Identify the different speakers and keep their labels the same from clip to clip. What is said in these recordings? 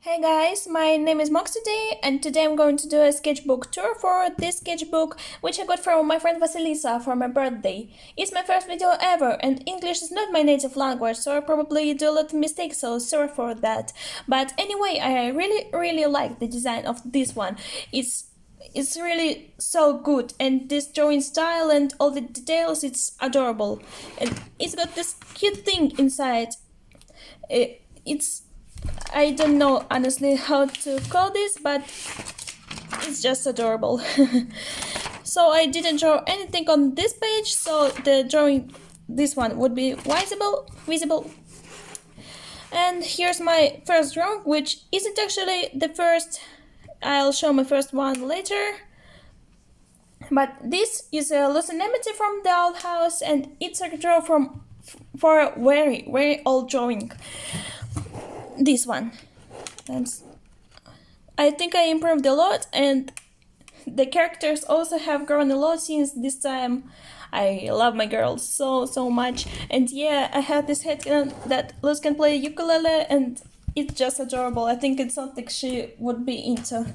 Speaker 1: Hey guys, my name is Mox today, and today I'm going to do a sketchbook tour for this sketchbook, which I got from my friend Vasilisa for my birthday. It's my first video ever, and English is not my native language, so I probably do a lot of mistakes, so sorry for that. But anyway, I really like the design of this one. It's really so good, and this drawing style and all the details, it's adorable. And it's got this cute thing inside. I don't know honestly how to call this, but it's just adorable. So I didn't draw anything on this page, so the drawing, this one, would be visible. And here's my first drawing, which isn't actually the first. I'll show my first one later. But this is a lost anemone from the old house, and it's a draw for a very old drawing. This one, and I think I improved a lot, and the characters also have grown a lot since this time. I love my girls so much, and yeah, I have this headcanon that Luz can play ukulele, and it's just adorable. I think it's something she would be into.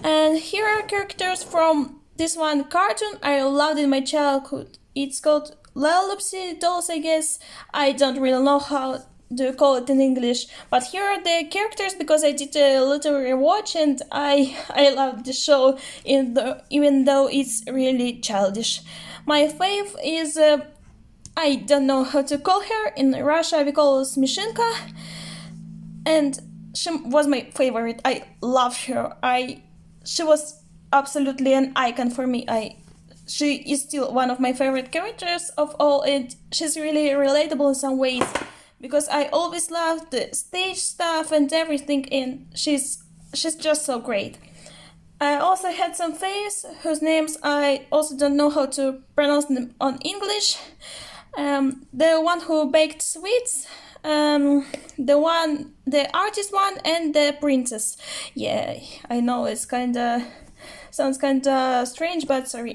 Speaker 1: And here are characters from this one cartoon I loved in my childhood. It's called Lalaloopsy Dolls, I guess. I don't really know how do you call it in English, but here are the characters because I did a little rewatch, and I love the show even though it's really childish. My fave is I don't know how to call her. In Russia we call her Smishinka, and she was my favorite. I loved her. She was absolutely an icon for me. She is still one of my favorite characters of all, and she's really relatable in some ways, because I always loved the stage stuff and everything, and she's just so great. I also had some faves whose names I also don't know how to pronounce them on English. The one who baked sweets, the artist one, and the princess. Yeah, I know it's sounds kinda strange, but sorry.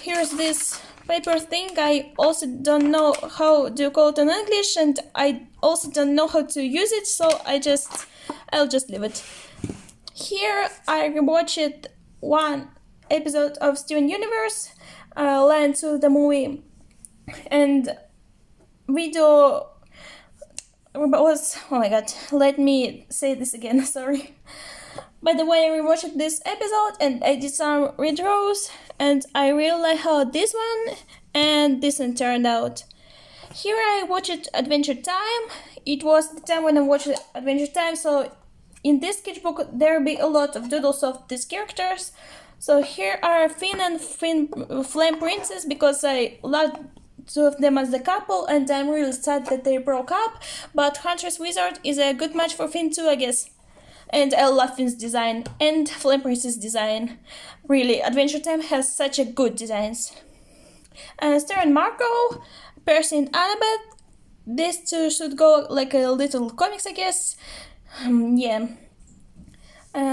Speaker 1: Here's this paper thing. I also don't know how to call it in English, and I also don't know how to use it, so I'll just leave it. Here I rewatched one episode of Steven Universe, Land to the movie, and video was, oh my god, let me say this again, sorry. By the way, I rewatched this episode and I did some redraws, and I really like how this one and this one turned out. Here I watched Adventure Time. It was the time when I watched Adventure Time, so in this sketchbook there will be a lot of doodles of these characters. So here are Finn and Flame Princess, because I love two of them as the couple, and I'm really sad that they broke up, but Huntress Wizard is a good match for Finn too, I guess. And I love Finn's design and Flame Princess design. Really, Adventure Time has such a good designs. Star and Marco, Percy and Annabeth. These two should go like a little comics, I guess. Yeah.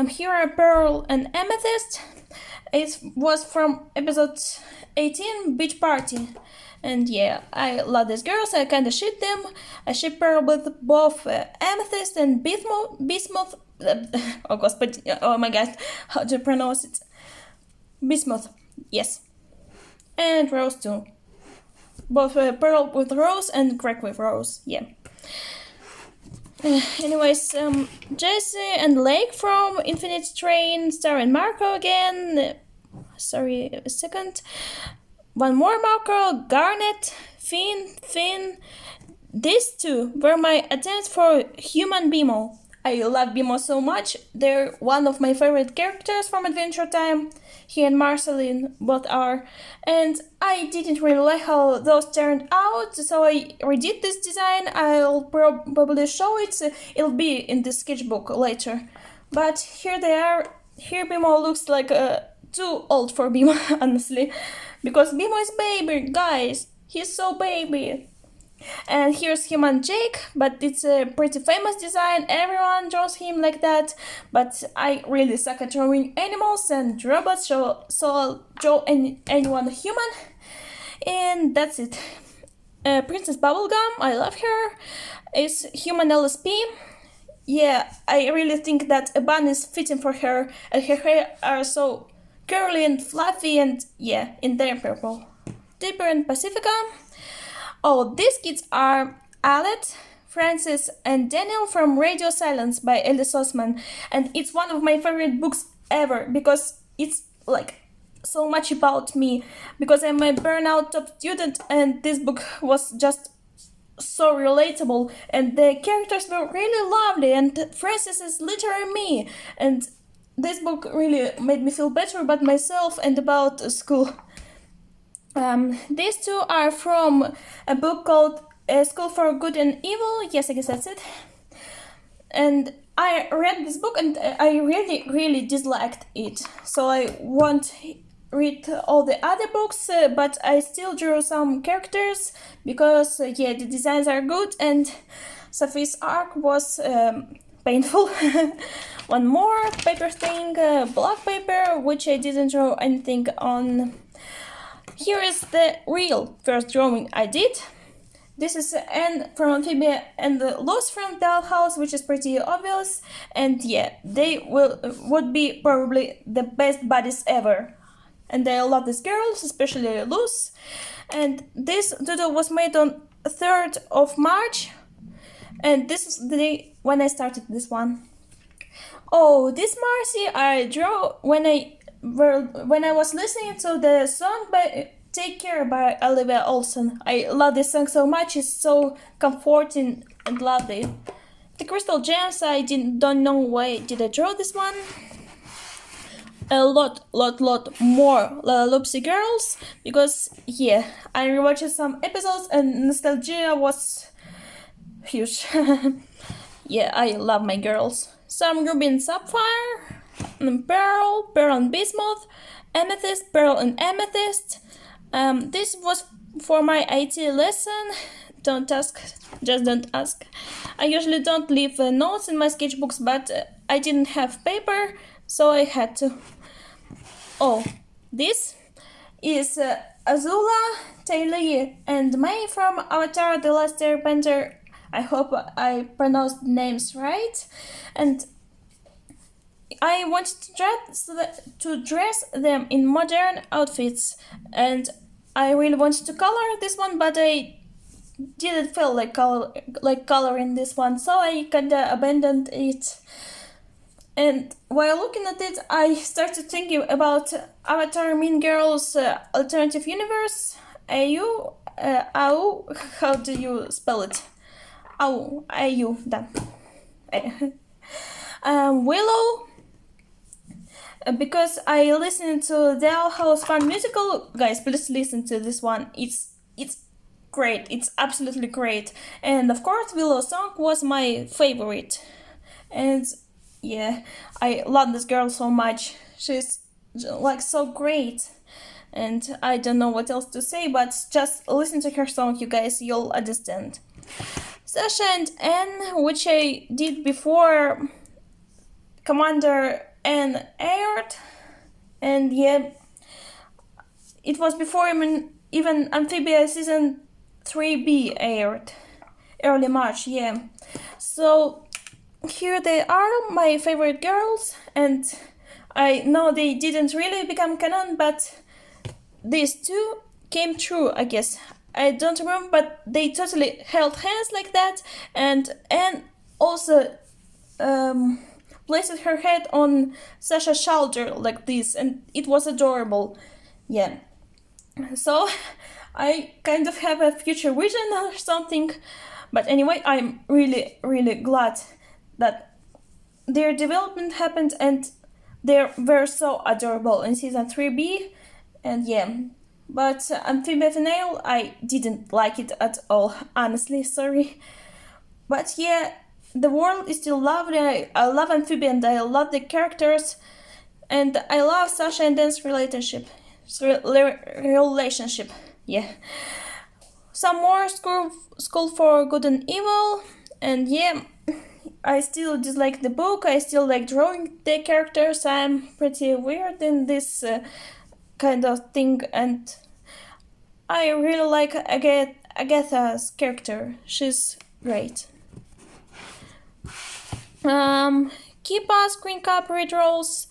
Speaker 1: Here are Pearl and Amethyst. It was from episode 18, Beach Party. And yeah, I love these girls. I kinda ship them. I ship Pearl with both Amethyst and Bismuth. Oh god, oh my god, how to pronounce it? Bismuth, yes. And Rose too. Both Pearl with Rose and Greg with Rose, yeah. Anyways, Jesse and Lake from Infinite Train, Star and Marco again. Sorry, a second. One more Marco, Garnet, Finn. These two were my attempts for Human Bmo. I love Bmo so much. They're one of my favorite characters from Adventure Time. He and Marceline both are. And I didn't really like how those turned out, so I redid this design. I'll probably show it. It'll be in the sketchbook later. But here they are. Here Bmo looks like too old for Bmo, honestly. Because Bmo is baby, guys. He's so baby. And here's Human Jake, but it's a pretty famous design. Everyone draws him like that. But I really suck at drawing animals and robots, so I'll draw anyone human. And that's it. Princess Bubblegum, I love her. Is Human LSP. yeah, I really think that a bun is fitting for her, and her hair are so curly and fluffy, and yeah, in their purple. Dipper and Pacifica. Oh, these kids are Alet, Francis, and Daniel from Radio Silence by Ellis Osman, and it's one of my favorite books ever because it's like so much about me, because I'm a burnout top student, and this book was just so relatable, and the characters were really lovely, and Francis is literally me, and this book really made me feel better about myself and about school. These two are from a book called School for Good and Evil. Yes, I guess that's it. And I read this book and I really disliked it. So I won't read all the other books, but I still drew some characters because, yeah, the designs are good, and Sophie's arc was painful. One more paper thing, black paper, which I didn't draw anything on. Here is the real first drawing I did. This is Anne from Amphibia and Luz from Dollhouse, which is pretty obvious. And yeah, they would be probably the best buddies ever. And I love these girls, especially Luz. And this doodle was made on 3rd of March. And this is the day when I started this one. Oh, this Marcy I drew when I was listening to the song by Take Care by Olivia Olson. I love this song so much, it's so comforting and lovely. The Crystal Gems, I don't know why did I draw this one. A lot more Lalaloopsy girls, because yeah, I rewatched some episodes and nostalgia was huge. Yeah, I love my girls. Some Ruby and Sapphire, Pearl and Bismuth, Amethyst, Pearl and Amethyst. This was for my IT lesson. Don't ask, just don't ask. I usually don't leave notes in my sketchbooks, but I didn't have paper, so I had to. Oh, this is Azula, Taylor, and May from Avatar: The Last Airbender. I hope I pronounced names right. And I wanted to dress them in modern outfits, and I really wanted to color this one, but I didn't feel like coloring this one, so I kinda abandoned it. And while looking at it, I started thinking about Avatar Mean Girls Alternative Universe. AU, how do you spell it? AU, done. Willow, because I listened to the House Fun Musical. Guys, please listen to this one. It's great. It's absolutely great. And of course, Willow's song was my favorite. And yeah, I love this girl so much. She's like so great. And I don't know what else to say, but just listen to her song, you guys, you'll understand. Sasha and Anne, which I did before Commander Anne aired, and yeah, it was before even Amphibia season 3B aired, early March, yeah. So here they are, my favorite girls, and I know they didn't really become canon, but these two came true, I guess. I don't remember, but they totally held hands like that, and Anne also placed her head on Sasha's shoulder like this, and it was adorable. Yeah. So I kind of have a future vision or something, but anyway, I'm really glad that their development happened, and they were so adorable in season 3B, and yeah. But Amphibia finale, I didn't like it at all, honestly, sorry. But yeah, the world is still lovely. I love Amphibia and I love the characters, and I love Sasha and Dan's relationship. Yeah. Some more School for Good and Evil, and yeah, I still dislike the book. I still like drawing the characters. I'm pretty weird in this kind of thing, and I really like Agatha's character. She's great. Kippa screen cap redraws.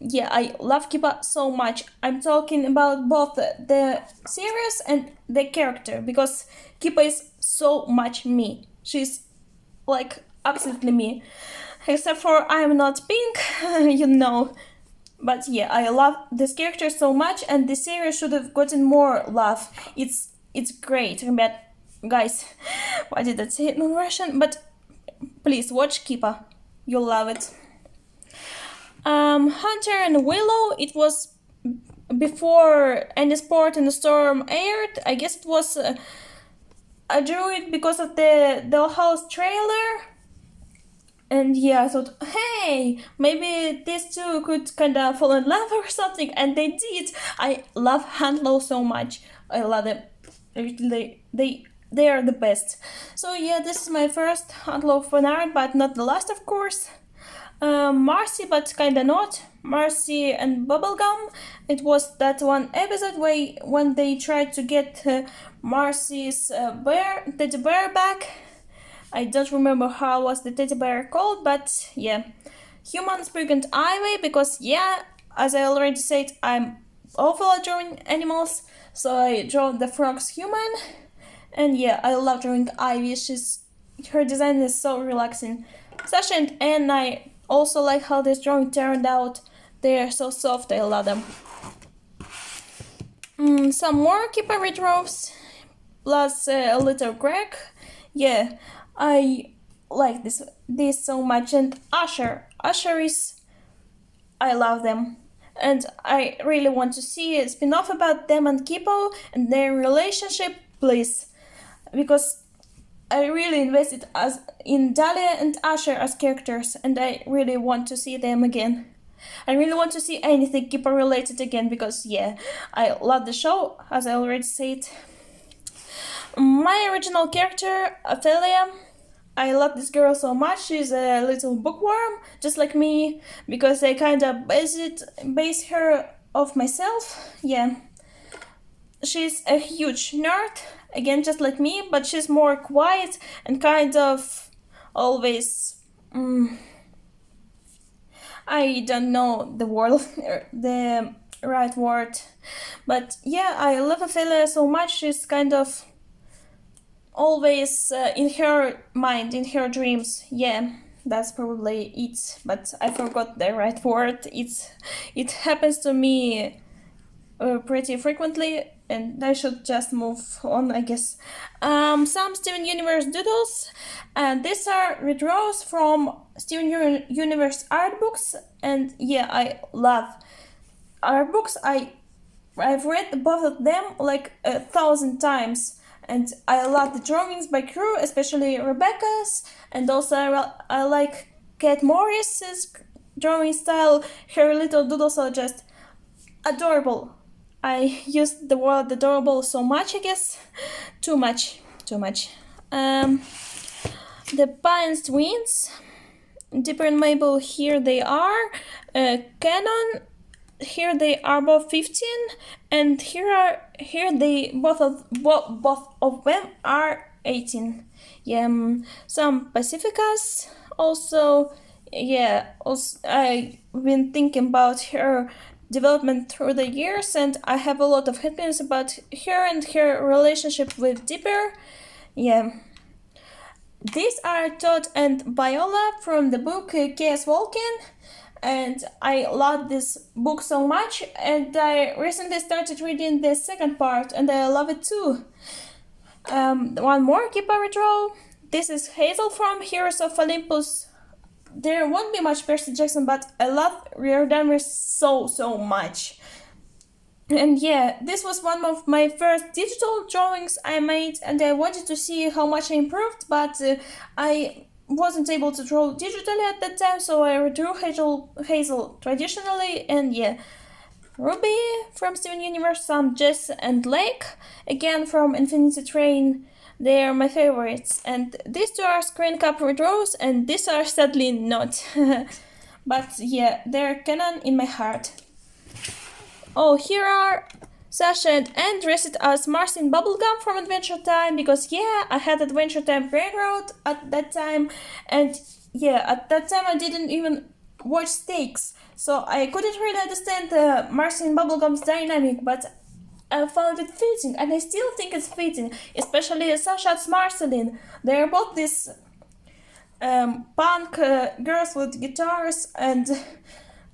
Speaker 1: Yeah, I love Kippa so much. I'm talking about both the series and the character, because Kippa is so much me. She's like absolutely me. Except for I'm not pink, you know. But yeah, I love this character so much, and the series should have gotten more love. It's great. But guys, why did I say it in Russian? But please watch Kippa. You'll love it. Hunter and Willow, it was before any Sport in the Storm aired. I guess it was I drew it because of the Dollhouse trailer. And yeah, I thought, hey, maybe these two could kind of fall in love or something, and they did. I love Huntlow so much. I love them. They are the best. So yeah, this is my first Huntlow fan art, but not the last, of course. Marcy, but kinda not. Marcy and Bubblegum. It was that one episode when they tried to get Marcy's teddy bear back. I don't remember how was the teddy bear called, but yeah. Human, Sprig, and Ivy, because yeah, as I already said, I'm awful at drawing animals, so I draw the frog's Human. And yeah, I love drawing Ivy. Her design is so relaxing. Sasha and Anne, I also like how this drawing turned out. They are so soft, I love them. Some more Kippa redraws, plus a little Greg. Yeah, I like this so much. And Usher is, I love them. And I really want to see a spin-off about them and Kippo and their relationship, please. Because I really invested in Dahlia and Usher as characters, and I really want to see them again. I really want to see anything Kippa related again, because yeah, I love the show, as I already said. My original character, Ophelia, I love this girl so much. She's a little bookworm, just like me, because I kinda base her off myself. Yeah. She's a huge nerd, again just like me, but she's more quiet and kind of always I don't know the right word, but yeah, I love Ophelia so much. She's kind of always in her mind, in her dreams. Yeah, that's probably it, but I forgot the right word. It happens to me pretty frequently, and I should just move on, I guess. Some Steven Universe doodles, and these are redraws from Steven Universe art books, and yeah, I love art books. I've read both of them like 1,000 times, and I love the drawings by crew, especially Rebecca's, and also I like Kat Morris's drawing style. Her little doodles are just adorable. I used the word adorable so much, I guess. Too much. The Pines twins, Dipper and Mabel, here they are. Canon, here they are both 15, and here they both of them are 18. Yeah, some Pacificas also. Yeah, also I've been thinking about her development through the years, and I have a lot of opinions about her and her relationship with Dipper. Yeah. These are Todd and Viola from the book Chaos Vulcan, and I love this book so much, and I recently started reading the second part, and I love it too. One more Kippa redraw. This is Hazel from Heroes of Olympus. There won't be much Percy Jackson, but I love Riordan so much. And yeah, this was one of my first digital drawings I made, and I wanted to see how much I improved, but I wasn't able to draw digitally at that time, so I redrew Hazel traditionally. And yeah, Ruby from Steven Universe, some Jess and Lake, again from Infinity Train. They are my favorites, and these two are screen cap redraws, and these are sadly not. But yeah, they're canon in my heart. Oh, here are Sasha and Anne dressed as Marcy and Bubblegum from Adventure Time, because yeah, I had Adventure Time Railroad at that time, and yeah, at that time I didn't even watch Stakes, so I couldn't really understand Marcy and Bubblegum's dynamic, but I found it fitting, and I still think it's fitting, especially Sasha's Marceline. They're both these punk girls with guitars and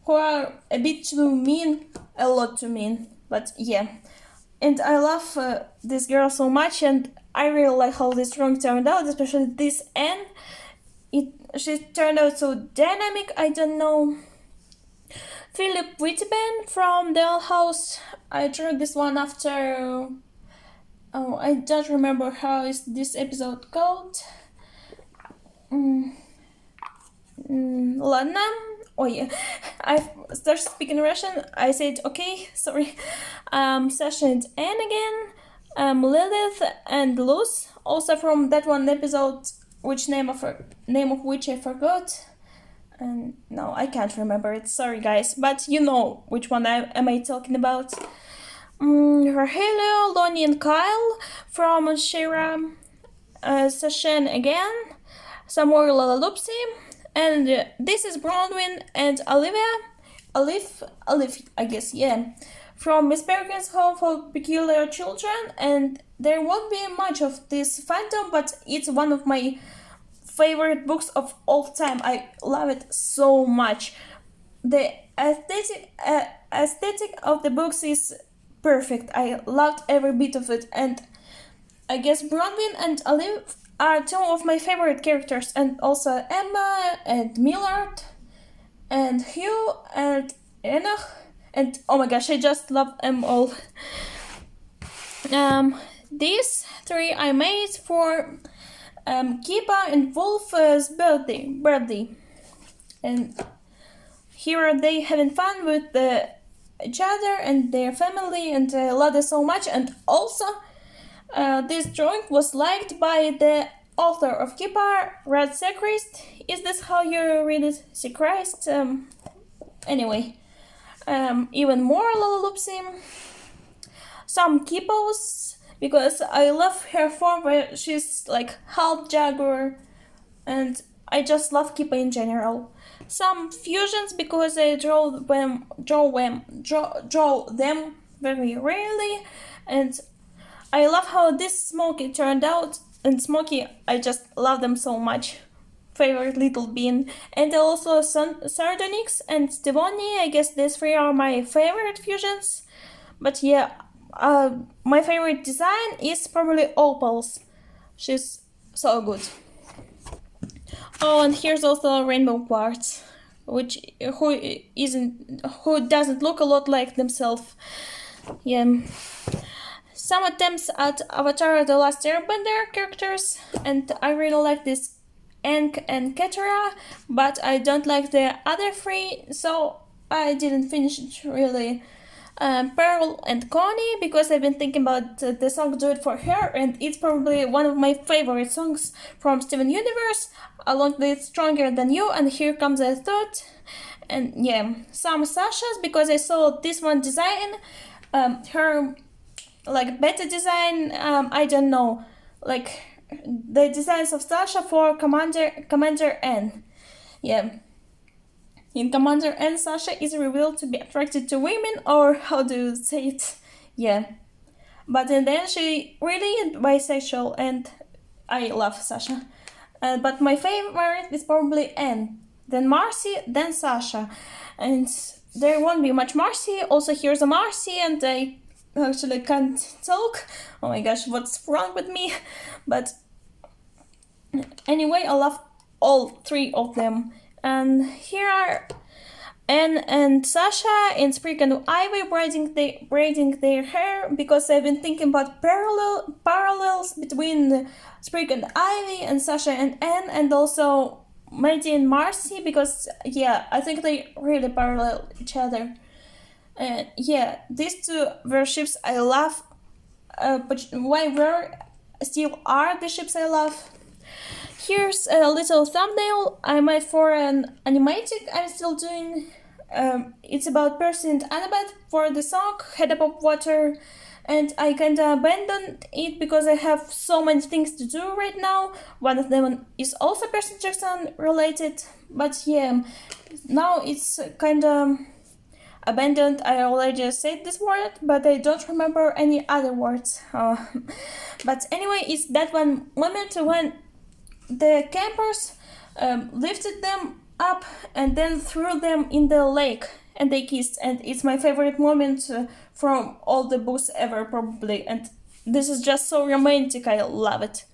Speaker 1: who are a bit too mean, a lot too mean, but yeah. And I love this girl so much, and I really like how this drawing turned out, especially this Anne. She turned out so dynamic. I don't know. Philip Whitman from Doll House. I drew this one after. Oh, I don't remember how is this episode called. Lana. Oh yeah, I started speaking Russian. I said okay, sorry. Sasha and Anne again. Lilith and Luz, also from that one episode, which name of which I forgot. And no, I can't remember it. Sorry, guys, but you know which one am I talking about. Rogelio, Lonnie, and Kyle from Shira. Sasha again. Some more Lalaloopsy. And this is Bronwyn and Olivia. Olive, I guess, yeah. From Miss Peregrine's Home for Peculiar Children. And there won't be much of this fandom, but it's one of my favorite books of all time. I love it so much. The aesthetic of the books is perfect. I loved every bit of it, and I guess Bronwyn and Olive are two of my favorite characters, and also Emma and Millard and Hugh and Enoch, and oh my gosh, I just love them all. These three I made for Kiba and Wolf's birthday, and here are they having fun with each other and their family, and I love it so much. And also this drawing was liked by the author of Kiba, Rad Secrist. Is this how you read it? Secrist? Anyway, even more Lalaloopsy. Some Kibos, because I love her form where she's like half jaguar, and I just love Kiba in general. Some fusions because I draw them very rarely, and I love how this Smokey turned out, and Smokey, I just love them so much. Favorite little bean. And also Sardonyx and Stevoni, I guess these three are my favorite fusions. But yeah, my favorite design is probably Opal's. She's so good. Oh, and here's also Rainbow Quartz, who doesn't look a lot like themselves. Yeah. Some attempts at Avatar: The Last Airbender characters, and I really like this Aang and Ketara, but I don't like the other three, so I didn't finish it really. Pearl and Connie, because I've been thinking about the song Do It For Her, and it's probably one of my favorite songs from Steven Universe, along with Stronger Than You and Here Comes a Thought. And yeah, some Sasha's, because I saw this one design, her like beta design, I don't know, like the designs of Sasha for Commander N. Yeah. In Commander N, Sasha is revealed to be attracted to women, or how do you say it? Yeah. But in the end, she really is bisexual, and I love Sasha. But my favorite is probably N, then Marcy, then Sasha. And there won't be much Marcy. Also, here's a Marcy, and I actually can't talk. Oh my gosh, what's wrong with me? But anyway, I love all three of them. And here are Anne and Sasha in Sprig and Ivy braiding their hair, because I've been thinking about parallels between Sprig and Ivy and Sasha and Anne, and also Maddie and Marcy, because yeah, I think they really parallel each other. Yeah, these two were ships I love, but why were still are the ships I love. Here's a little thumbnail I made for an animatic I'm still doing. It's about Percy and Annabeth for the song Head Above Water, and I kinda abandoned it because I have so many things to do right now. One of them is also Percy Jackson related, but yeah, now it's kinda abandoned. I already said this word, but I don't remember any other words. But anyway, it's that one moment when the campers lifted them up and then threw them in the lake and they kissed, and it's my favorite moment from all the books ever, probably, and this is just so romantic. I love it.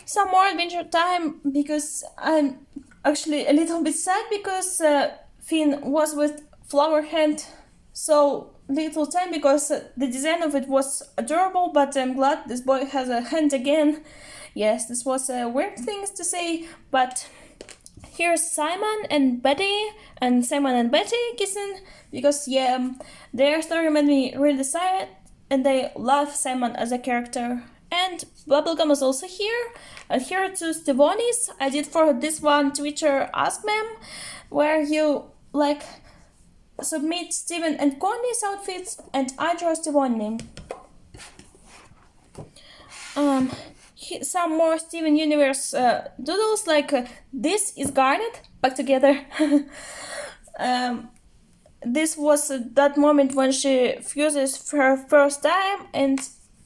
Speaker 1: Some more adventure time, because I'm actually a little bit sad because Finn was with Flower Hand so little time, because the design of it was adorable, but I'm glad this boy has a hand again. Yes, this was a weird thing to say, but here's Simon and Betty, and Simon and Betty kissing, because yeah, their story made me really sad, and I love Simon as a character. And Bubblegum is also here. And here are two Stevonies. I did for this one Twitter Ask Mem, where you like submit Steven and Connie's outfits, and I draw Stevoni. Some more Steven Universe doodles, like this is Garnet back together. This was that moment when she fuses for her first time, and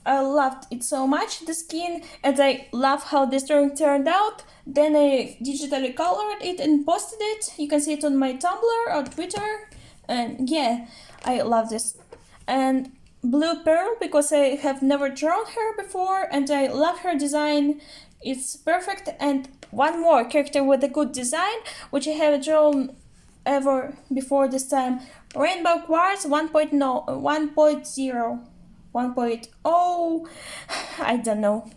Speaker 1: I loved it so much, the skin, and I love how this drawing turned out. Then I digitally colored it and posted it. You can see it on my Tumblr or Twitter, and yeah, I love this. And Blue Pearl, because I have never drawn her before and I love her design. It's perfect. And one more character with a good design, which I haven't drawn ever before this time. Rainbow Quartz 1.0, 1.0, I don't know.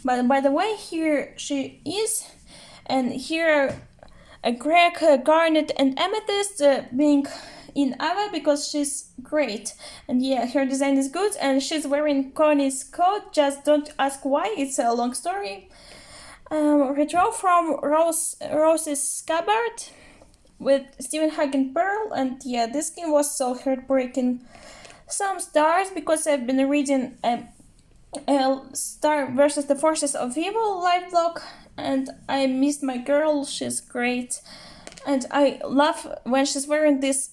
Speaker 1: But by the way, here she is, and here a Greg, Garnet and Amethyst being in Ava because she's great, and yeah, her design is good, and she's wearing Connie's coat. Just don't ask why, it's a long story. Redraw from Rose's Scabbard with Stephen Hagen Pearl, and yeah, this skin was so heartbreaking. Some stars, because I've been reading Star versus the Forces of Evil light block, and I missed my girl, she's great, and I love when she's wearing this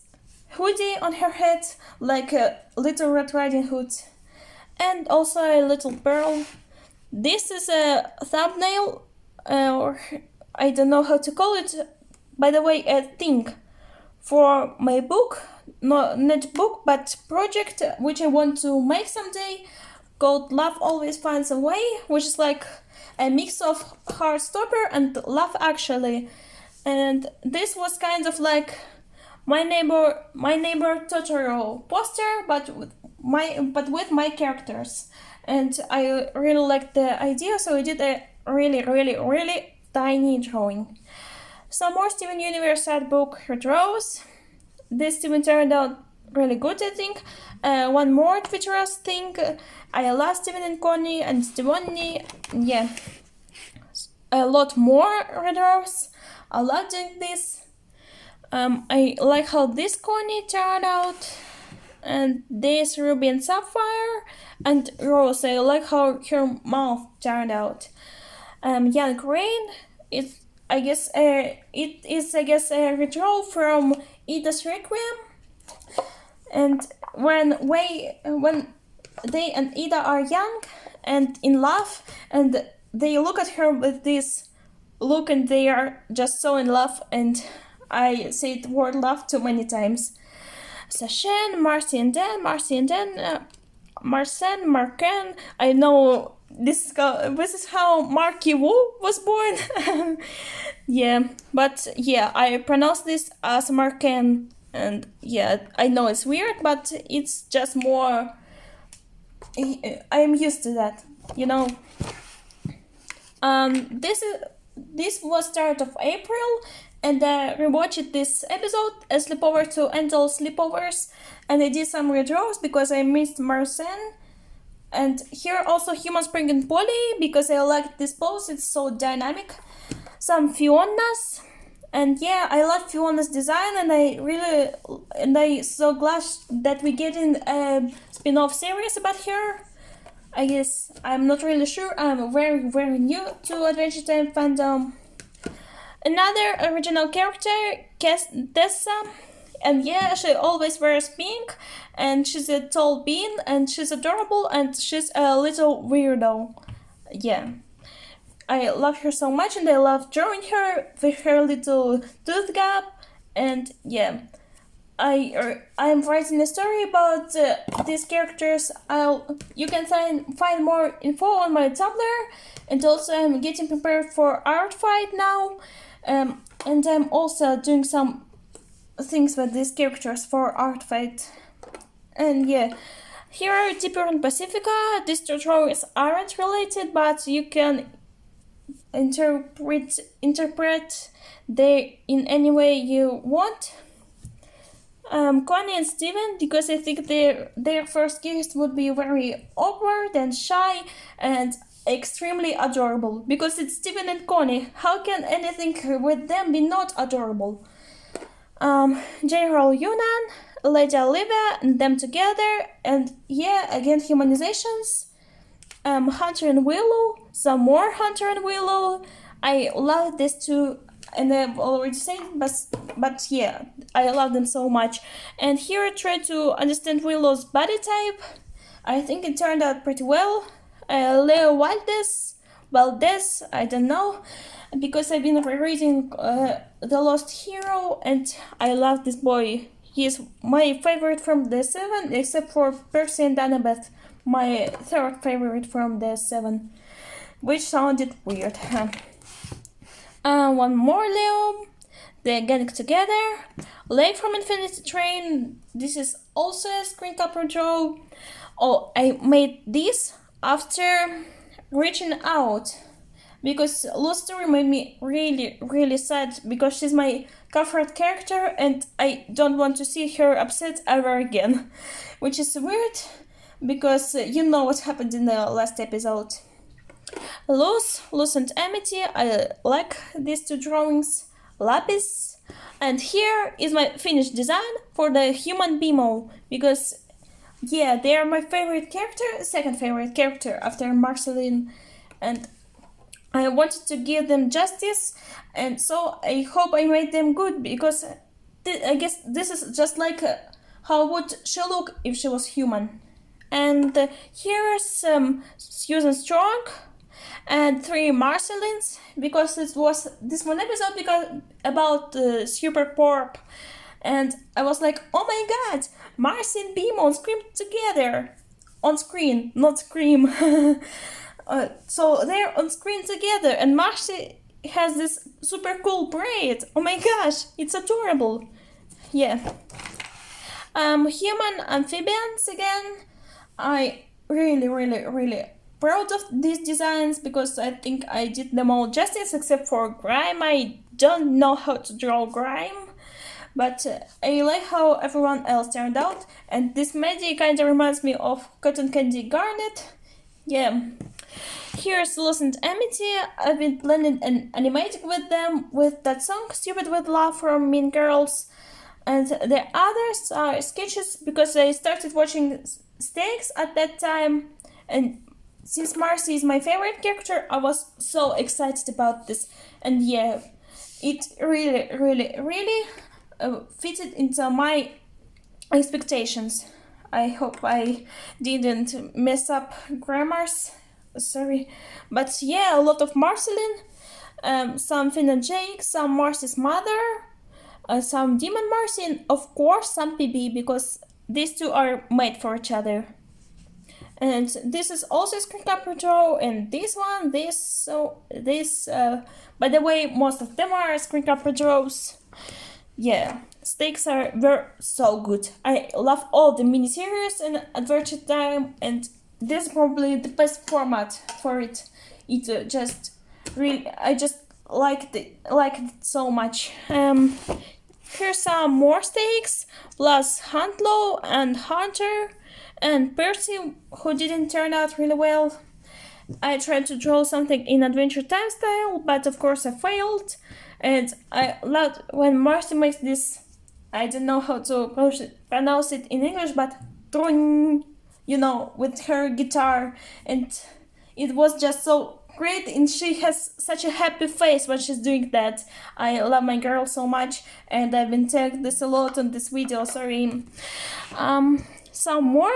Speaker 1: hoodie on her head, like a little Red Riding Hood, and also a little pearl. This is a thumbnail, or I don't know how to call it, by the way, a thing for my book, not book, but project, which I want to make someday, called Love Always Finds a Way, which is like a mix of Heartstopper and Love Actually. And this was kind of like my neighbor Totoro poster, but with my characters, and I really liked the idea, so I did a really tiny drawing. Some more Steven Universe art book redraws. This Steven turned out really good, I think. One more Twitterous thing. I love Steven and Connie and Stevoni. Yeah, a lot more redraws. I love doing this. I like how this Connie turned out, and this Ruby and Sapphire, and Rose. I like how her mouth turned out. Young Rain, it is a redraw from Ida's Requiem, and when they and Ida are young and in love, and they look at her with this look, and they are just so in love, and I say the word love too many times. Sashen, Marcy and Dan, Marcen, Marken. I know this is how Marky Woo was born. Yeah, but yeah, I pronounce this as Marken, and yeah, I know it's weird, but it's just more. I'm used to that, you know. This was start of April, and I rewatched this episode, a sleepover to Angel Sleepovers, and I did some redraws because I missed Marcen. And here also Human Spring and Polly, because I like this pose, it's so dynamic. Some Fionas, And yeah, I love Fiona's design, and I'm so glad that we're getting a spin-off series about her. I guess I'm not really sure. I'm very, very new to Adventure Time fandom. Another original character, Tessa, and yeah, she always wears pink, and she's a tall bean, and she's adorable, and she's a little weirdo. Yeah. I love her so much, and I love drawing her with her little tooth gap. And yeah, I'm writing a story about these characters. You can find more info on my Tumblr, and also I'm getting prepared for Art Fight now, and I'm also doing some things with these characters for Art Fight. And yeah. Here, Tipper and Pacifica, these two drawings aren't related, but you can interpret they in any way you want. Connie and Steven, because I think their first kiss would be very awkward and shy and extremely adorable, because it's Steven and Connie. How can anything with them be not adorable? J-Roll Yunnan, Lady Olivia, and them together, and yeah, again humanizations. Hunter and Willow, some more Hunter and Willow. I love these two, and I've already said, but yeah, I love them so much. And here I try to understand Willow's body type. I think it turned out pretty well. Leo Valdez, I don't know, because I've been rereading The Lost Hero, and I love this boy. He's my favorite from the 7, except for Percy and Annabeth, my third favorite from the 7, which sounded weird. One more Leo, they're getting together. Lake from Infinity Train, this is also a screen capture draw. Oh, I made this after reaching out, because Lost Story made me really, really sad, because she's my favorite character and I don't want to see her upset ever again, which is weird, because you know what happened in the last episode. Luz and Amity, I like these two drawings. Lapis, and here is my finished design for the Human Bmo, because yeah, they are my favorite character, second favorite character after Marceline, and I wanted to give them justice, and so I hope I made them good, because I guess this is just like how would she look if she was human. And here's Susan Strong and 3 Marcelines, because it was this one episode about Super Porp, and I was like, oh my god, Marcy and Bmo scream together on screen, not scream. So they're on screen together, and Marcy has this super cool braid. Oh my gosh, it's adorable. Yeah. Human amphibians again. I really proud of these designs, because I think I did them all justice except for Grime. I don't know how to draw Grime, but I like how everyone else turned out. And this Maddie kind of reminds me of Cotton Candy Garnet. Yeah. Here's Luz and Amity. I've been planning and animating with them with that song Stupid with Love from Mean Girls. And the others are sketches, because I started watching Stakes at that time, and since Marcy is my favorite character, I was so excited about this. And yeah, it really fitted into my expectations. I hope I didn't mess up grammars, sorry. But yeah, a lot of Marceline, some Finn and Jake, some Marcy's mother, some Demon Marcy, and of course some PB, because these two are made for each other. And this is also a screen capture draw, and this one, by the way, most of them are screen capture draws. Yeah, Stakes were so good. I love all the miniseries and Adventure Time, and this is probably the best format for it. It just really, I just liked it so much. Here's some more Stakes, plus Huntlow and Hunter and Percy, who didn't turn out really well. I tried to draw something in Adventure Time style, but of course I failed. And I loved when Marcy makes this, I don't know how to pronounce it in English, but tron, you know, with her guitar, and it was just so great, and she has such a happy face when she's doing that. I love my girl so much, and I've been tagged this a lot on this video, sorry. Some more,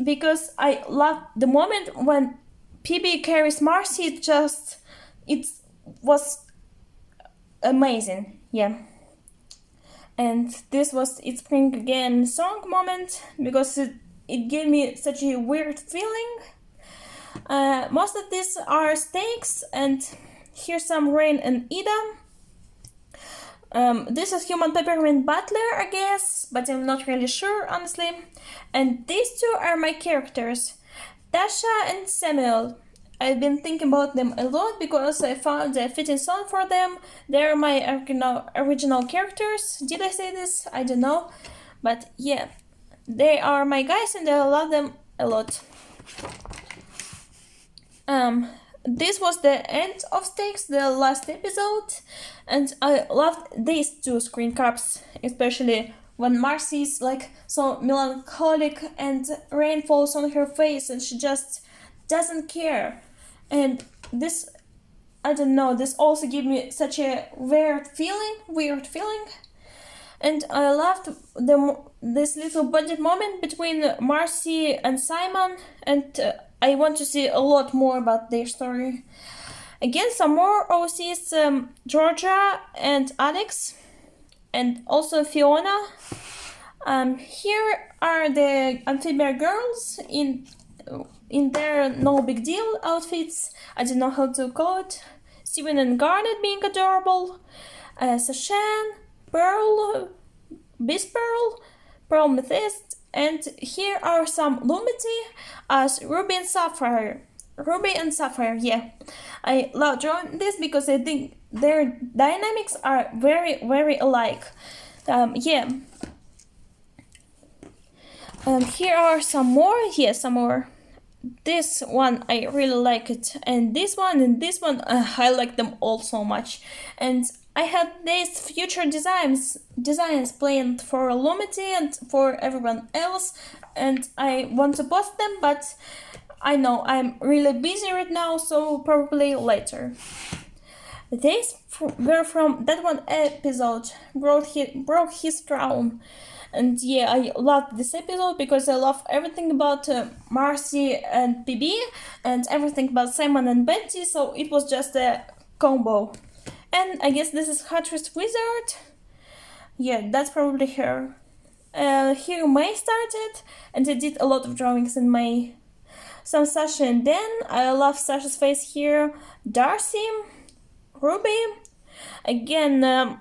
Speaker 1: because I love the moment when PB carries Marcy, it was amazing, yeah. And this was It's Spring Again song moment, because it gave me such a weird feeling. Most of these are stakes, and here's some Rain and Ida. This is Human Peppermint Butler, I guess, but I'm not really sure, honestly. And these two are my characters, Tasha and Samuel. I've been thinking about them a lot because I found a fitting song for them. They're my original characters. Did I say this? I don't know. But yeah, they are my guys and I love them a lot. This was the end of Stakes, the last episode, and I loved these two screen caps, especially when Marcy is like so melancholic and rain falls on her face and she just doesn't care. And this, I don't know, this also gave me such a weird feeling. And I loved this little budget moment between Marcy and Simon, and I want to see a lot more about their story. Again, some more OCs, Georgia and Alex, and also Fiona. Here are the amphibia girls in their no big deal outfits. I don't know how to call it. Steven and Garnet being adorable. Sashan, Pearl, Beast Pearl, Pearl Methyst, and here are some Lumity as Ruby and Sapphire. Yeah. I love drawing this because I think their dynamics are very, very alike. Yeah. Here are some more. Yeah, some more. This one, I really like it. And this one, I like them all so much. And I had these future designs planned for Lumity and for everyone else, and I want to post them, but I know I'm really busy right now, so probably later. These were from that one episode, broke his crown. And yeah, I loved this episode because I love everything about Marcy and PB and everything about Simon and Betty, so it was just a combo. And I guess this is Hatcher's Wizard. Yeah, that's probably her. Here May started, and I did a lot of drawings in May. Some Sasha and Dan. I love Sasha's face here. Darcy, Ruby. Again,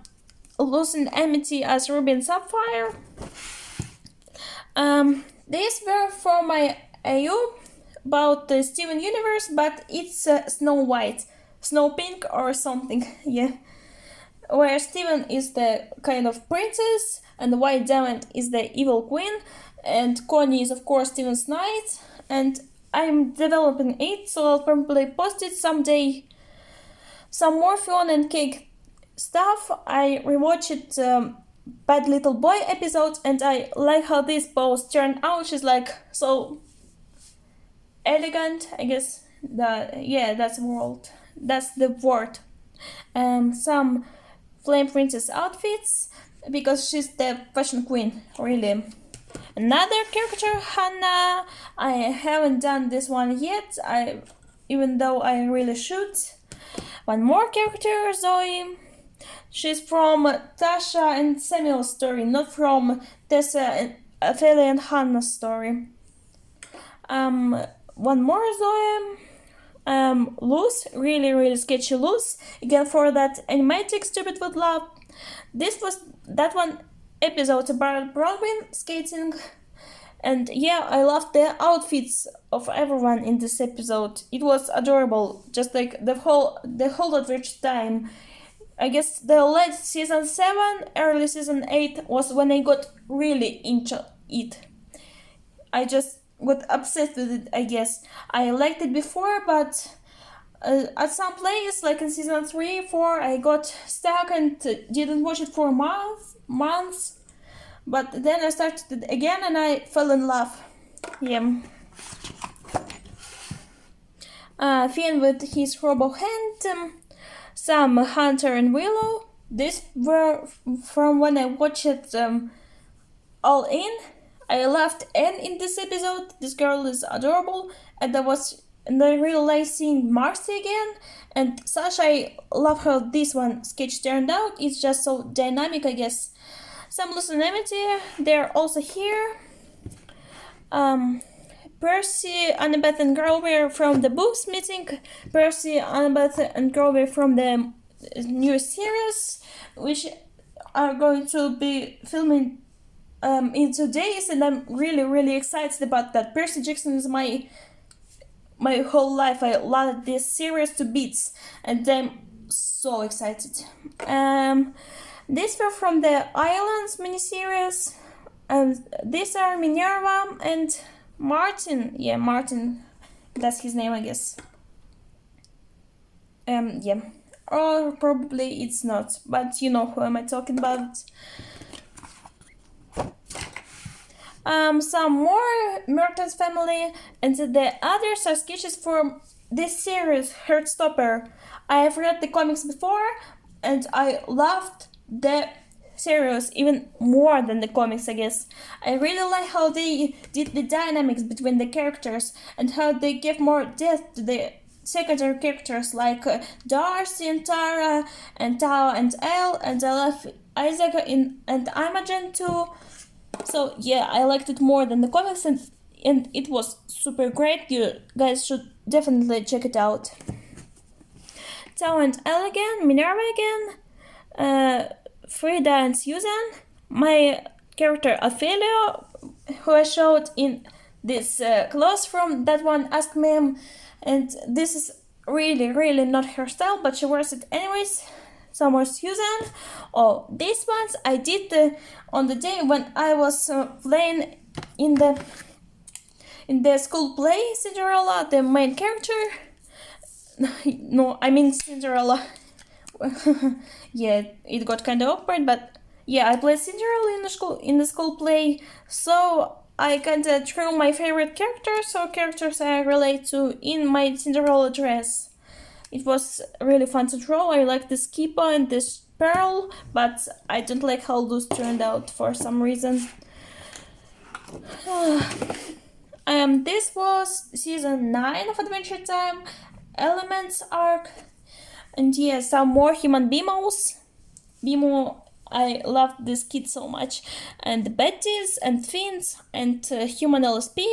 Speaker 1: Luz and Amity as Ruby and Sapphire. These were for my AU about the Steven universe, but it's Snow White. Snow Pink or something, yeah. Where Steven is the kind of princess, and the White Diamond is the evil queen, and Connie is of course Steven's knight, and I'm developing it, so I'll probably post it someday. Some more Fiona and Cake stuff. I rewatched Bad Little Boy episodes, and I like how this pose turned out. She's like so elegant, I guess. That's the word. Some Flame Princess outfits, because she's the fashion queen, really. Another character, Hannah. I haven't done this one yet, even though I really should. One more character, Zoe. She's from Tasha and Samuel's story, not from Tessa and Ophelia and Hannah's story. One more, Zoe. Luz, really sketchy Luz, again for that animatic Stupid with Love. This was that one episode about Broadway skating, and yeah, I loved the outfits of everyone in this episode. It was adorable, just like the whole adventure time. I guess the late season 7, early season 8 was when I got really into it. I just got obsessed with it, I guess. I liked it before, but at some place, like in season 3, 4, I got stuck and didn't watch it for months. But then I started it again and I fell in love. Yeah. Finn with his robo hand, some Hunter and Willow. These were from when I watched it all in. I loved Anne in this episode. This girl is adorable, and I really like seeing Marcy again. And Sasha, I love how this one sketch turned out. It's just so dynamic, I guess. Some Lucinamity, they're also here. Percy, Annabeth, and Grover from the books meeting. Percy, Annabeth, and Grover from the new series, which are going to be filming in 2 days, and I'm really excited about that. Percy Jackson is my whole life. I love this series to bits, and I'm so excited. These were from the Islands miniseries, and these are Minerva and Martin. Yeah, Martin, that's his name, I guess. Yeah, or probably it's not, but you know who am I talking about. Some more Merton's family, and the others are sketches from this series, Heartstopper. I have read the comics before, and I loved the series even more than the comics, I guess. I really like how they did the dynamics between the characters and how they gave more depth to the secondary characters like Darcy and Tara and Tao and Elle, and I love Isaac and Imogen too. So yeah, I liked it more than the comics, and it was super great. You guys should definitely check it out. Tao and Elle again, Minerva again, Frida and Susan, my character Ophelia, who I showed in this clothes from that one Ask Ma'am, and this is really not her style, but she wears it anyways. Some more Susan. Oh, these ones I did on the day when I was playing in the school play Cinderella, the main character. No, I mean Cinderella. Yeah, it got kind of awkward, but yeah, I played Cinderella in the school play, so I kind of drew my favorite characters or characters I relate to in my Cinderella dress. It was really fun to draw. I like this Kippa and this Pearl, but I don't like how those turned out for some reason. This was season 9 of Adventure Time, Elements arc, and yeah, some more Human Bmos. Bmo, I loved this kid so much, and the Bettys and Finns and Human LSP,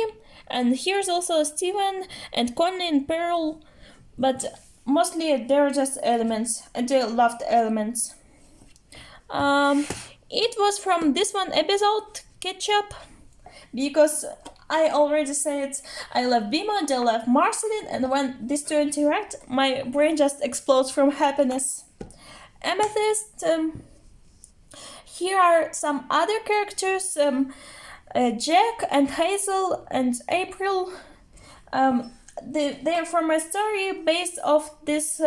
Speaker 1: and here's also Steven and Connie and Pearl, but mostly they're just Elements, and I loved Elements. It was from this one episode, Ketchup, because I already said I love Bmo and I love Marceline, and when these two interact, my brain just explodes from happiness. Amethyst. Here are some other characters, Jack and Hazel and April. They are from a story based off this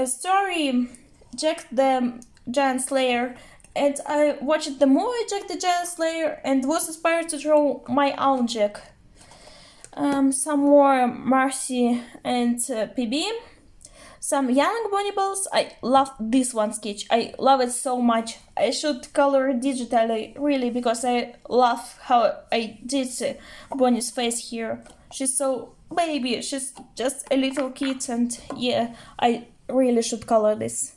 Speaker 1: story, Jack the Giant Slayer, and I watched the movie Jack the Giant Slayer and was inspired to draw my own Jack. Some more Marcy and PB. Some young bonibels. I love this one sketch. I love it so much. I should color it digitally, really, because I love how I did Bonnie's face here. She's so baby. She's just a little kid, and yeah, I really should color this.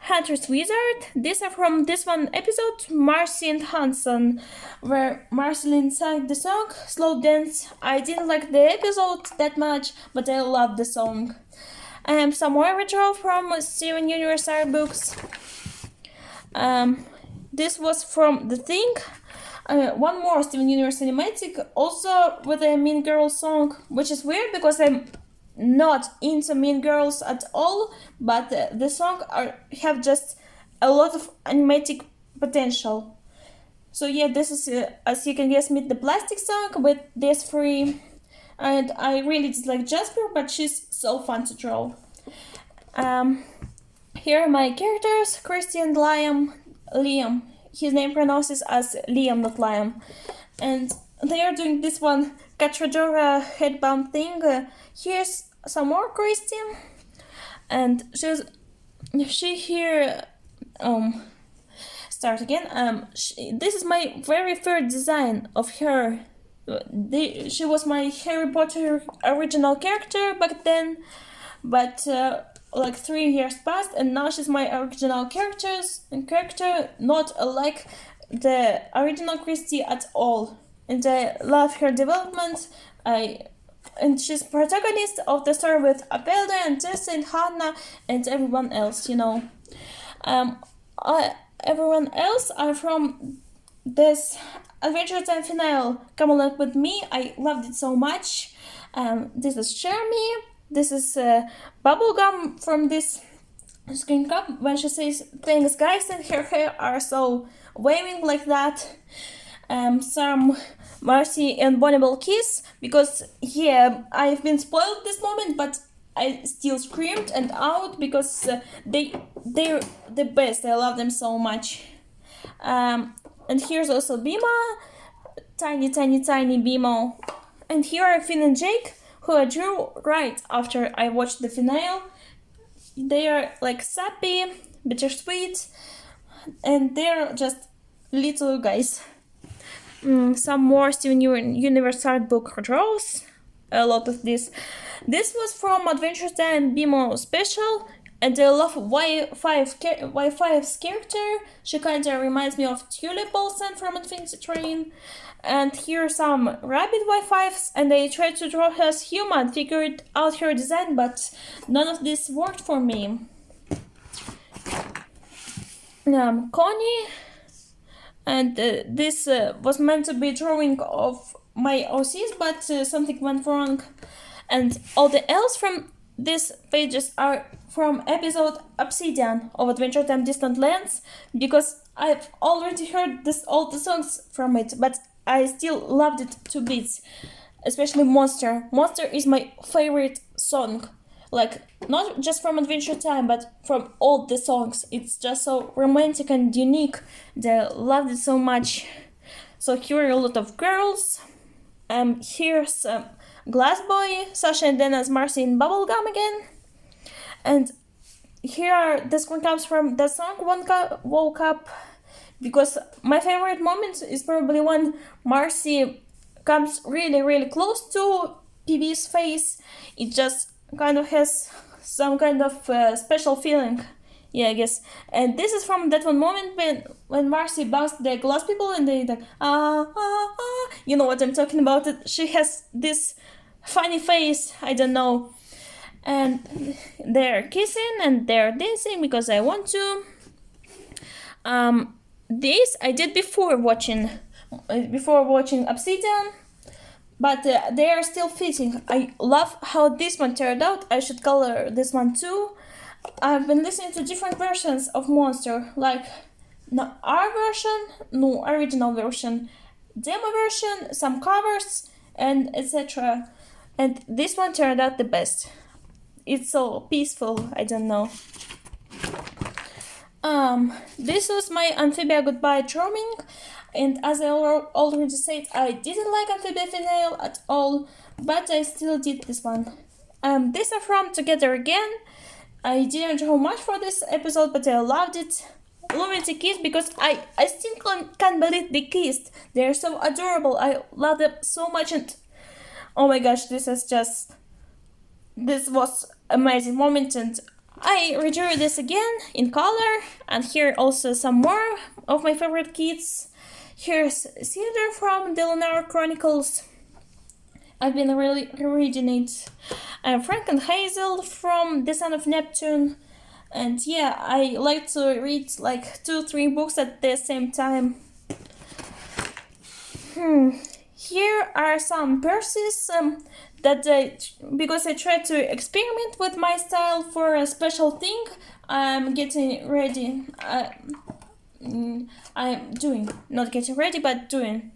Speaker 1: Hunter's Wizard. These are from this one episode, Marcy and Hanson, where Marceline sang the song Slow Dance. I didn't like the episode that much, but I loved the song. Some more retro from Steven Universe art books. This was from The Thing. One more Steven Universe animatic, also with a Mean Girls song, which is weird because I'm not into Mean Girls at all, but the song have just a lot of animatic potential. So yeah, this is, as you can guess, Meet the Plastic song with these three and I really dislike Jasper, but she's so fun to draw. Here are my characters, Christy and Liam. His name pronounces as Liam, not Liam. And they are doing this one Catradora headband thing. Here's some more Christy. And she here, start again. This is my very first design of her. She was my Harry Potter original character back then, but like 3 years passed, and now she's my original character, not like the original Christy at all. And I love her development. And she's protagonist of the story with Abelda and Tessa and Hannah and everyone else, you know. Everyone else are from this Adventure Time finale. Come along with me. I loved it so much. This is Jeremy. This is Bubblegum from this screen cap when she says thanks guys, and her hair are so waving like that. Some Marcy and Bonnibel kiss, because yeah, I've been spoiled this moment, but I still screamed and out because they're the best. I love them so much. And here's also Bmo, tiny Bmo. And here are Finn and Jake, who I drew right after I watched the finale. They are like sappy, bittersweet, and they're just little guys. Some more Steven Universe art book draws. A lot of this. This was from Adventure Time Bmo special, and I love Y5's character. She kinda reminds me of Tulip Olsen from Infinity Train. And here are some rabbit Y5s, and I tried to draw her as human, figured out her design, but none of this worked for me. Connie, and this was meant to be drawing of my OCs, but something went wrong. And all the else from these pages are from episode Obsidian of Adventure Time Distant Lands, because I've already heard all the songs from it, but I still loved it to bits, especially Monster. Monster is my favorite song, like not just from Adventure Time, but from all the songs. It's just so romantic and unique. I loved it so much. So here are a lot of girls. Here's Glass Boy, Sasha and Dana's Marcy and Bubblegum again. And here are the screen caps from the song Woke Up, because my favorite moment is probably when Marcy comes really close to PB's face. It just kind of has some kind of special feeling. Yeah, I guess. And this is from that one moment when Marcy bounced the glass people and they like, you know what I'm talking about. She has this funny face, I don't know. And they're kissing and they're dancing because I want to. This I did before watching Obsidian, but they are still fitting. I love how this one turned out. I should color this one too. I've been listening to different versions of Monster, like our version, original version, demo version, some covers, and etc. And this one turned out the best. It's so peaceful, I don't know. This was my Amphibia Goodbye drawing, and as I already said, I didn't like Amphibia Finale at all, but I still did this one. These are from Together Again. I didn't draw much for this episode, but I loved it. Lunatic kiss, because I still can't believe they kissed. They're so adorable. I love them so much, and oh my gosh, this was amazing moment, and I redrew this again in color, and here also some more of my favorite kids. Here's Cinder from the Lunar Chronicles. I've been really reading it. Frank and Hazel from The Son of Neptune. And yeah, I like to read like 2-3 books at the same time. Here are some purses because I tried to experiment with my style for a special thing. I'm getting ready. I'm doing, not getting ready, but doing.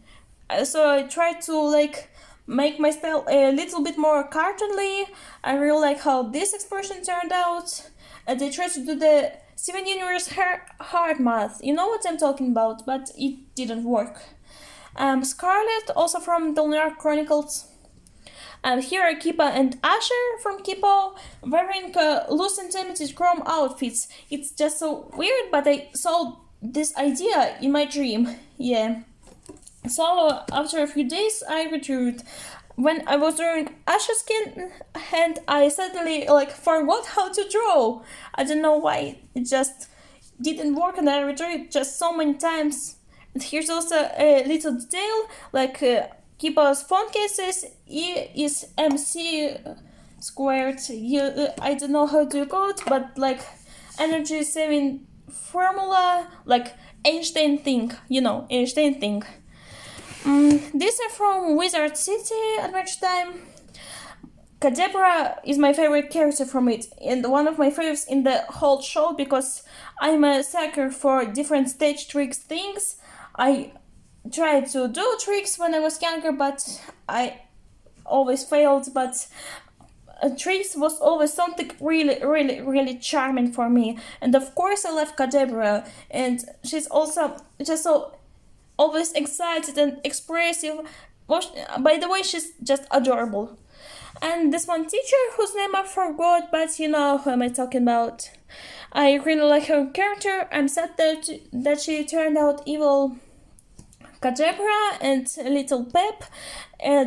Speaker 1: So I tried to like make my style a little bit more cartoonly. I really like how this expression turned out. And I tried to do the Steven Universe heart math. You know what I'm talking about, but it didn't work. Scarlet, also from the Lunar Chronicles. Here are Kippa and Asher from Kippo, wearing loose and limited chrome outfits. It's just so weird, but I saw this idea in my dream. Yeah. So after a few days, I returned. When I was drawing Asher's skin, and I suddenly forgot how to draw. I don't know why. It just didn't work, and I redrew it just so many times. And here's also a little detail, Kippa's phone cases. E is MC squared. I don't know how to code, but energy saving formula, Einstein thing. You know, Einstein thing. These are from Wizard City Adventure Time. Kadabra is my favorite character from it, and one of my favorites in the whole show because I'm a sucker for different stage tricks things. I tried to do tricks when I was younger, but I always failed. But tricks was always something really charming for me. And of course I love Kadabra, and she's also just so always excited and expressive. By the way, she's just adorable. And this one teacher, whose name I forgot, but you know who am I talking about. I really like her character. I'm sad that she turned out evil. Kadabra and Little Pep.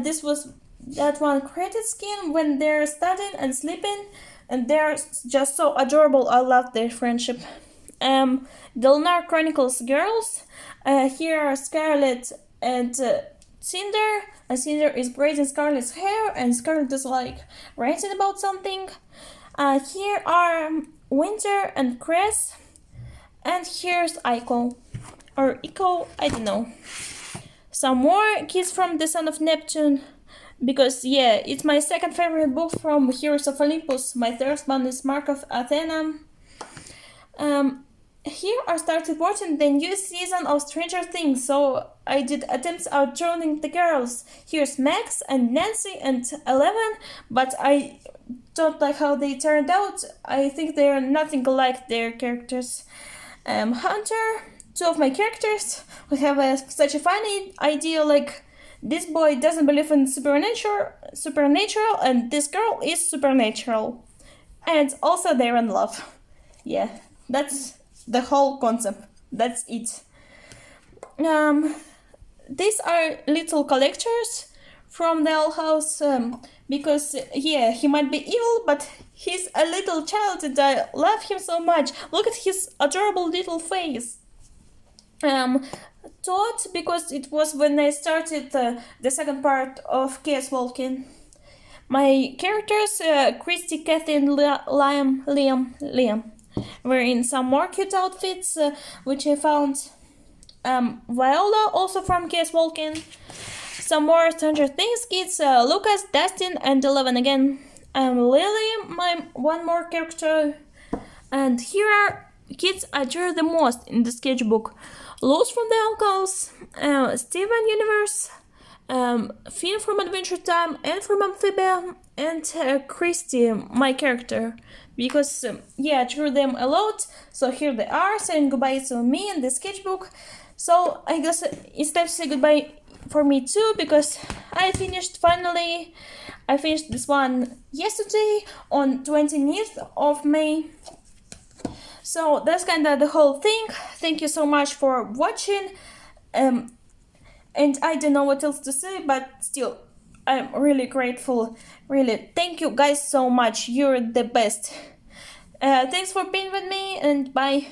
Speaker 1: This was that one created skin when they're studying and sleeping, and they're just so adorable. I love their friendship. The Lunar Chronicles girls. Here are Scarlet and Cinder. And Cinder is braiding Scarlet's hair, and Scarlet is ranting about something. Here are Winter and Cress. And here's Ico. Or Ico, I don't know. Some more kids from the Son of Neptune. Because, yeah, it's my second favorite book from Heroes of Olympus. My third one is Mark of Athena. Here I started watching the new season of Stranger Things, so I did attempts at drawing the girls. Here's Max and Nancy and Eleven, but I don't like how they turned out. I think they are nothing like their characters. Hunter, two of my characters. We have such a funny idea, this boy doesn't believe in supernatural, and this girl is supernatural. And also they're in love. Yeah, that's the whole concept. That's it. These are little collectors from the old house, because yeah, he might be evil, but he's a little child and I love him so much. Look at his adorable little face. Todd, because it was when I started the second part of Chaos Walking. My characters, Christy, Kathy, and Liam, were in some more cute outfits, which I found. Viola, also from Chaos Walking. Some more Stranger Things kids, Lucas, Dustin, and Eleven again. Lily, my one more character. And here are kids I drew the most in the sketchbook. Luz from the Uncles, Steven Universe, Finn from Adventure Time and from Amphibia, and Christy, my character. Because, yeah, I drew them a lot, so here they are, saying goodbye to me and the sketchbook. So I guess it's time to say goodbye for me too, because I finished this one yesterday on 20th of May. So that's kind of the whole thing. Thank you so much for watching. And I don't know what else to say, but still, I'm really grateful. Really, thank you guys so much. You're the best. Thanks for being with me, and bye.